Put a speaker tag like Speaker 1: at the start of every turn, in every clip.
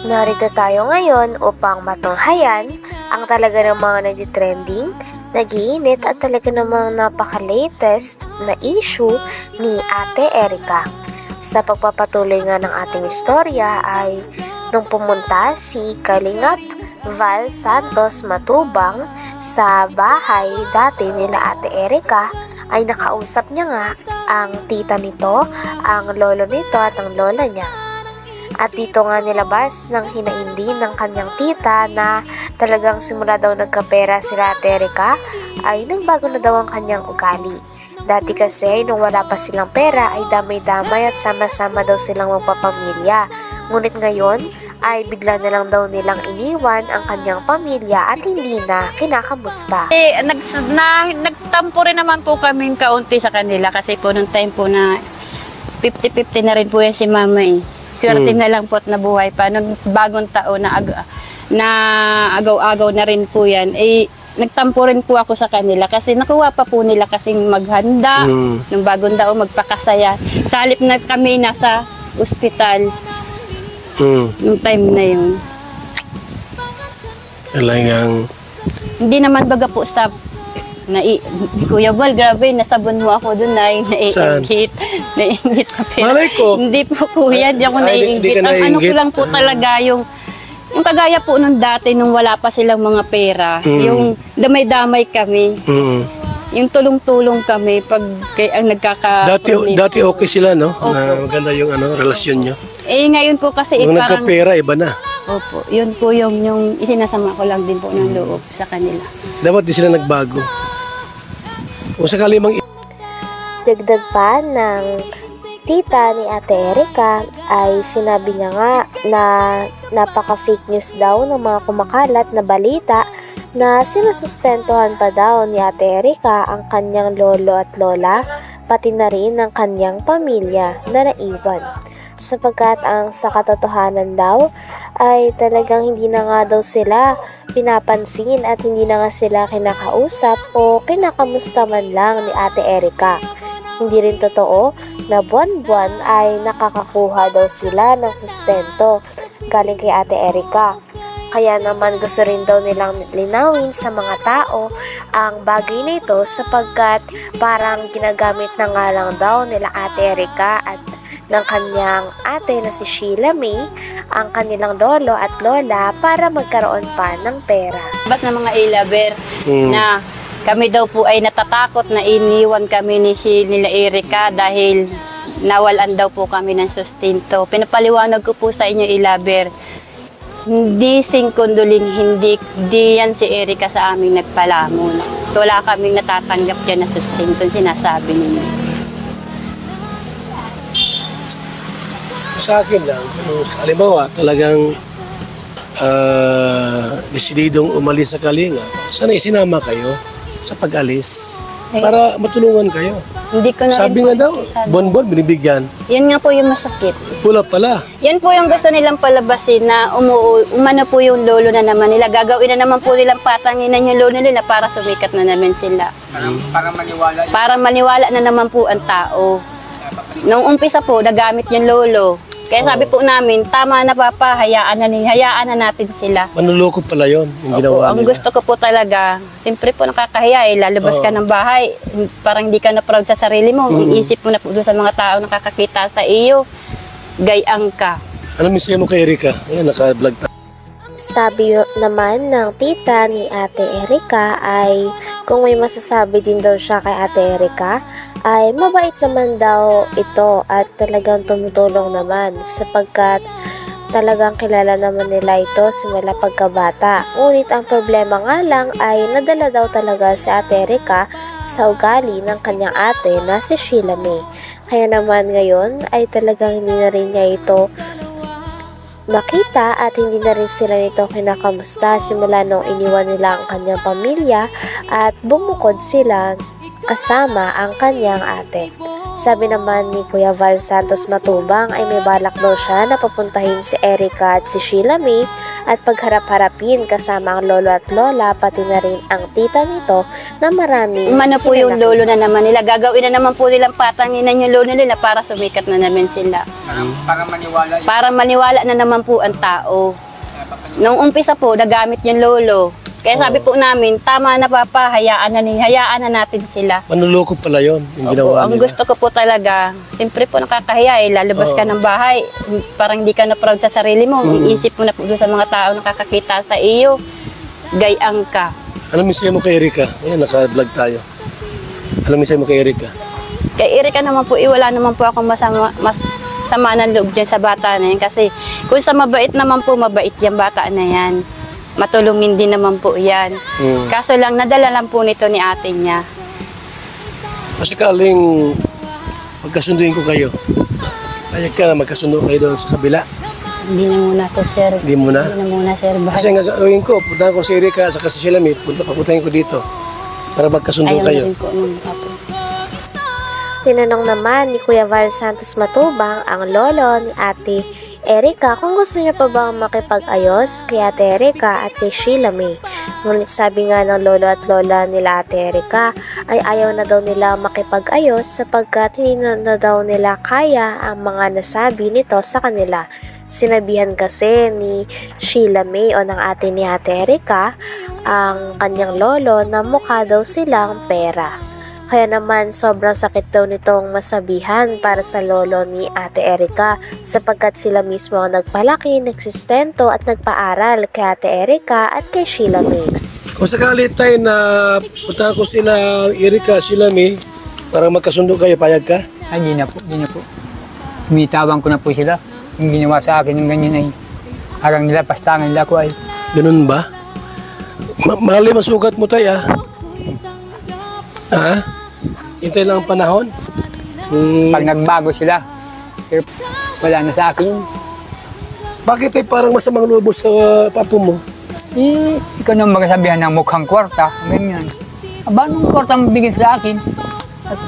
Speaker 1: Narito tayo ngayon upang matunghayan ang talaga ng mga nagtitrending, nag-iinit at talaga namang napaka-latest na issue ni Ate Erica. Sa pagpapatuloy nga ng ating istorya ay nung pumunta si Kalingap Val Santos Matubang sa bahay dati nila Ate Erica, ay nakausap niya nga ang tita nito, ang lolo nito at ang lola niya. At dito nga nilabas ng hinaindi ng kanyang tita na talagang simula daw nagkapera sila Ate Erica ay nagbago na daw ang kanyang ugali. Dati kasi nung wala pa silang pera ay damay-damay at sama-sama daw silang magpapamilya. Ngunit ngayon ay bigla na lang daw nilang iniwan ang kanyang pamilya at hindi na kinakamusta.
Speaker 2: Nagtampo rin naman po kami kaunti sa kanila kasi po nung time po na 50-50 na rin po yan si mama eh. Swerte na lang po at nabuhay pa. Nung bagong taon na agaw-agaw na rin po yan, eh, nagtampo rin po ako sa kanila kasi nakuha pa po nila kasing maghanda, nung bagong taon magpakasaya. Sa halip na kami nasa ospital, nung time na yun.
Speaker 3: Talagang
Speaker 2: Hindi naman baga po sa Kuya Val, grabe, nasabon mo ako doon na naiingit. Naiingit ka pero
Speaker 3: malay ko.
Speaker 2: hindi po kuya, di ako naiingit. Ang ano ko lang po talaga yung kagaya po nung dati nung wala pa silang mga pera, yung damay-damay kami. Yung tulong-tulong kami pag ang
Speaker 3: Dati okay sila, no? Na maganda yung relasyon nyo.
Speaker 2: Eh ngayon po kasi
Speaker 3: Nung
Speaker 2: parang
Speaker 3: nagkapera, iba na.
Speaker 2: opo, yun po yung isinasama ko lang din po ng loob sa kanila.
Speaker 3: Dapat di sila nagbago. Kung sakali mang
Speaker 1: Dagdag pa ng tita ni Ate Erica ay sinabi niya nga na napaka-fake news daw ng mga kumakalat na balita na sinusustentuhan pa daw ni Ate Erica ang kanyang lolo at lola, pati na rin ang kanyang pamilya na naiwan. Sapagkat ang sa katotohanan daw ay talagang hindi na nga daw sila pinapansin at hindi na nga sila kinakausap o kinakamusta man lang ni Ate Erica. Hindi rin totoo na buwan-buwan ay nakakakuha daw sila ng sustento galing kay Ate Erica. Kaya naman gusto rin daw nilang linawin sa mga tao ang bagay na ito sapagkat parang ginagamit na nga lang daw nila Ate Erica at ng kanyang ate na si Sheila May ang kanilang lolo at lola para magkaroon pa ng pera.
Speaker 2: Bas na mga ilaber na kami daw po ay natatakot na iniwan kami nila Erica dahil nawalan daw po kami ng sustento. Pinapaliwanag ko po sa inyo ilaber, hindi singkunduling, hindi yan si Erica sa aming nagpalamon. Wala kaming natatanggap dyan na sustento, sinasabi ninyo.
Speaker 3: sa akin lang, halimbawa talagang desididong umalis sa Kalinga, sana isinama kayo sa pag-alis para matulungan kayo.
Speaker 2: Hindi ko na
Speaker 3: Sabi nga daw, bon-bon binibigyan.
Speaker 2: Yan nga po yung masakit.
Speaker 3: Pula pala.
Speaker 2: Yan po yung gusto nilang palabasin na umano po yung lolo na naman nila. Gagawin na naman po nilang patanginan yung lolo nila para sumikat na naman sila. Para maniwala na naman po ang tao. Nung umpisa po, nagamit yung lolo. Kaya sabi po namin, tama na papa, hayaan na natin sila.
Speaker 3: Manuloko pala yun, yung ginawa
Speaker 2: Ang
Speaker 3: nila.
Speaker 2: gusto ko po talaga, siyempre po nakakahiya lalabas ka ng bahay, parang hindi ka na proud sa sarili mo, iisip mo na po doon sa mga tao nakakakita sa iyo, gayang ka.
Speaker 3: Ano mismo mo kay Erica? Ayan, naka-vlog tayo.
Speaker 1: Sabi naman ng tita ni Ate Erica ay kung may masasabi din daw siya kay Ate Erica ay mabait naman daw ito at talagang tumutulong naman sapagkat talagang kilala naman nila ito simula pagkabata. Ngunit ang problema nga lang ay nadala daw talaga si Ate Erica sa ugali ng kanyang ate na si Sheila May. Kaya naman ngayon ay talagang hindi na rin niya ito makita at hindi na rin sila nito kinakamusta simula nung iniwan nila ang kanyang pamilya at bumukod sila kasama ang kanyang ate. Sabi naman ni Kuya Val Santos Matubang ay may balak daw siya na papuntahin si Erica at si Sheila May at pagharap-harapin kasama ang lolo at lola pati na rin ang tita nito na marami.
Speaker 2: Mano po yung lolo na naman nila. Gagawin na naman po nilang patanginan yung lolo nila para sumikat na naman sila. Para maniwala na naman po ang tao. Nung umpisa po, nagamit yung lolo. Kaya sabi po namin, tama na papa, hayaan na natin sila.
Speaker 3: Manluloko pala yun, yung ginawa
Speaker 2: Ang
Speaker 3: nila.
Speaker 2: gusto ko po talaga, siyempre po nakakahiya lalabas ka ng bahay, parang hindi ka na proud sa sarili mo, iisip mo na po doon sa mga tao nakakakita sa iyo, gayang ka.
Speaker 3: Ano mensahe mo kay Erika? Ayan, naka-vlog tayo. Ano mensahe mo kay Erika?
Speaker 2: Kay Erika naman po, wala naman po akong sama ng loob dyan sa bata na yan. Kasi kung sa mabait naman po, mabait yung bata na yan. Matulungin din naman po yan. Kaso lang, nadala lang po nito ni ate niya.
Speaker 3: Kasi kaling magkasunduin ko kayo. Payag ka na magkasundo kayo doon sa kabila.
Speaker 2: Hindi na muna po, sir.
Speaker 3: Hindi muna?
Speaker 2: Hindi na muna, sir.
Speaker 3: Kasi ang gagawin ko, puntahan ko si Erika sa si Shelamit, papuntahin ko dito para magkasundo
Speaker 2: Ayaw
Speaker 3: kayo.
Speaker 2: na rin po nung hapon.
Speaker 1: Tinanong naman ni Kuya Val Santos Matubang ang lolo ni Ate Erika kung gusto niya pa bang makipag-ayos kay Ate Erika at kay Sheila May. Ngunit sabi nga ng lolo at lola nila Ate Erika ay ayaw na daw nila makipag-ayos sapagkat hindi na daw nila kaya ang mga nasabi nito sa kanila. Sinabihan kasi ni Sheila May o ng ate ni Ate Erika ang kanyang lolo na mukha daw silang pera. Kaya naman sobrang sakit daw nitong masabihan para sa lolo ni Ate Erika sapagkat sila mismo ang nagpalaki, nagsustento at nagpaaral kay Ate Erika at kay Sheila May.
Speaker 3: Kung sakali tayo na puntahan ko sila Erika, Sheila May, para magkasundo kayo, payag ka?
Speaker 4: Ay, hindi na po. Umitawan ko na po sila. Yung ginawa sa akin ng ganyan ay parang nilapastangan nila ko ay.
Speaker 3: Ganun ba? Malalim ang sugat mo tayo, ha? Hintay lang ang panahon.
Speaker 4: Pag nagbago sila, pero wala na sa akin.
Speaker 3: Bakit ay parang masamang loob sa papo mo?
Speaker 4: Ikaw nang magsasabihan ng mukhang kwarta, ganyan. Aba, anong kwarta ang bigyan sa akin? At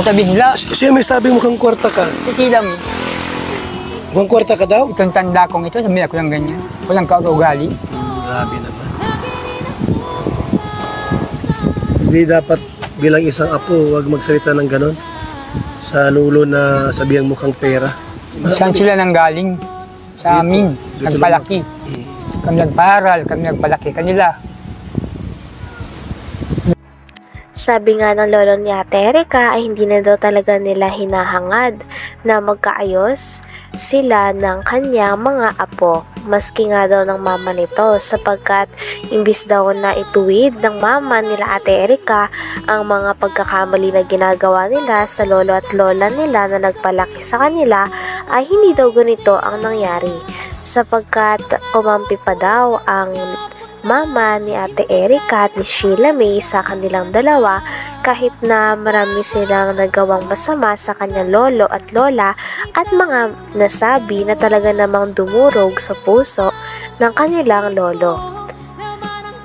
Speaker 4: sasabihin sila,
Speaker 3: Siya may sabing mukhang kwarta ka.
Speaker 4: si Silam,
Speaker 3: Mukhang kwarta ka daw?
Speaker 4: itong tanda kong ito, sabihin ako ng ganyan. Walang kaugali.
Speaker 3: Grabe naman. Hindi dapat bilang isang apo, huwag magsalita ng ganon. Sa lulo na sabihang mukhang pera.
Speaker 4: Saan sila nang galing? Sa amin, nagpalaki. Kami nagparal, kami nagpalaki kanila.
Speaker 1: Sabi nga ng lolo ni Ate Erika ay hindi na daw talaga nila hinahangad na magkaayos sila ng kanyang mga apo. Maski nga daw ng mama nito sapagkat imbis daw na ituwid ng mama nila Ate Erika ang mga pagkakamali na ginagawa nila sa lolo at lola nila na nagpalaki sa kanila ay hindi daw ganito ang nangyari sapagkat kumampi pa daw ang mama ni Ate Erika at ni Sheila May sa kanilang dalawa kahit na marami silang nagawang masama sa kanyang lolo at lola at mga nasabi na talaga namang dumurog sa puso ng kanilang lolo.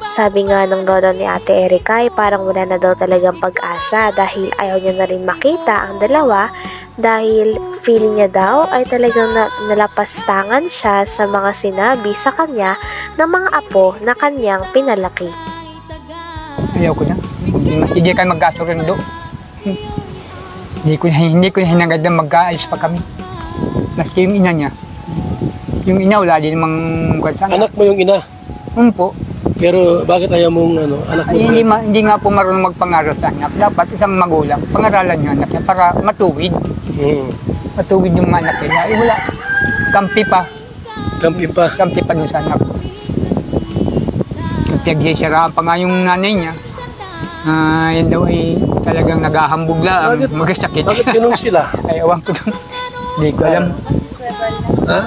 Speaker 1: Sabi nga ng lolo ni Ate Erika ay parang wala na daw talagang pag-asa dahil ayaw niya na rin makita ang dalawa dahil feeling niya daw ay talagang nalapastangan siya sa mga sinabi sa kanya ng mga apo na kanyang pinalaki.
Speaker 4: Ayaw ko na. Mas hindi kayo magkasurundo. Hindi ko na hinagad na magkaalis pa kami. Maski yung ina niya. Yung ina wala din namang kansan.
Speaker 3: Anak mo yung ina.
Speaker 4: Po.
Speaker 3: Pero bakit ayaw mong anak mo?
Speaker 4: Ay, hindi nga po marunong magpangaral sa anak. Dapat isang magulang, pangaralan niya anak niya para matuwid. Matuwid yung anak niya. Ay wala. Kampi pa. Kampi pa dun sa anak. Pinagsisiraan pa nga yung nanay niya. Yan daw ay talagang naghahambog lang. Magasakit.
Speaker 3: Bakit ganun sila?
Speaker 4: Ay, awang ko dun. Hindi ko alam.
Speaker 3: Ha?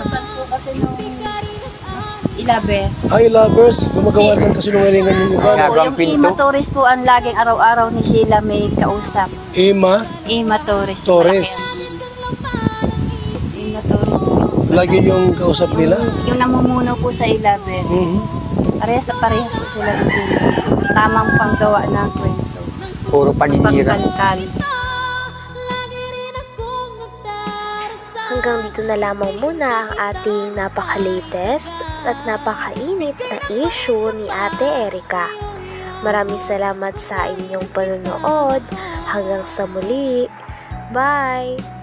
Speaker 2: Ilabe.
Speaker 3: Ay, lovers, gumagawa ng kasinungalingan yung iba.
Speaker 4: Ginagawang
Speaker 2: Yung
Speaker 4: pinto.
Speaker 2: Ima Torres po ang laging araw-araw ni Sheila May kausap.
Speaker 3: Ima
Speaker 2: Ima Torres.
Speaker 3: Torres.
Speaker 2: Ima Torres.
Speaker 3: Lagi yung kausap nila.
Speaker 2: Yung namumuno po sa Ilabe. Parehas po sila ng pinto. Tamang panggawa ng kwento.
Speaker 4: Puro paninira.
Speaker 2: Pagkalkal.
Speaker 1: hanggang dito na lamang muna ang ating napaka-latest at napakainit na issue ni Ate Erica. Maraming salamat sa inyong panonood. Hanggang sa muli. Bye!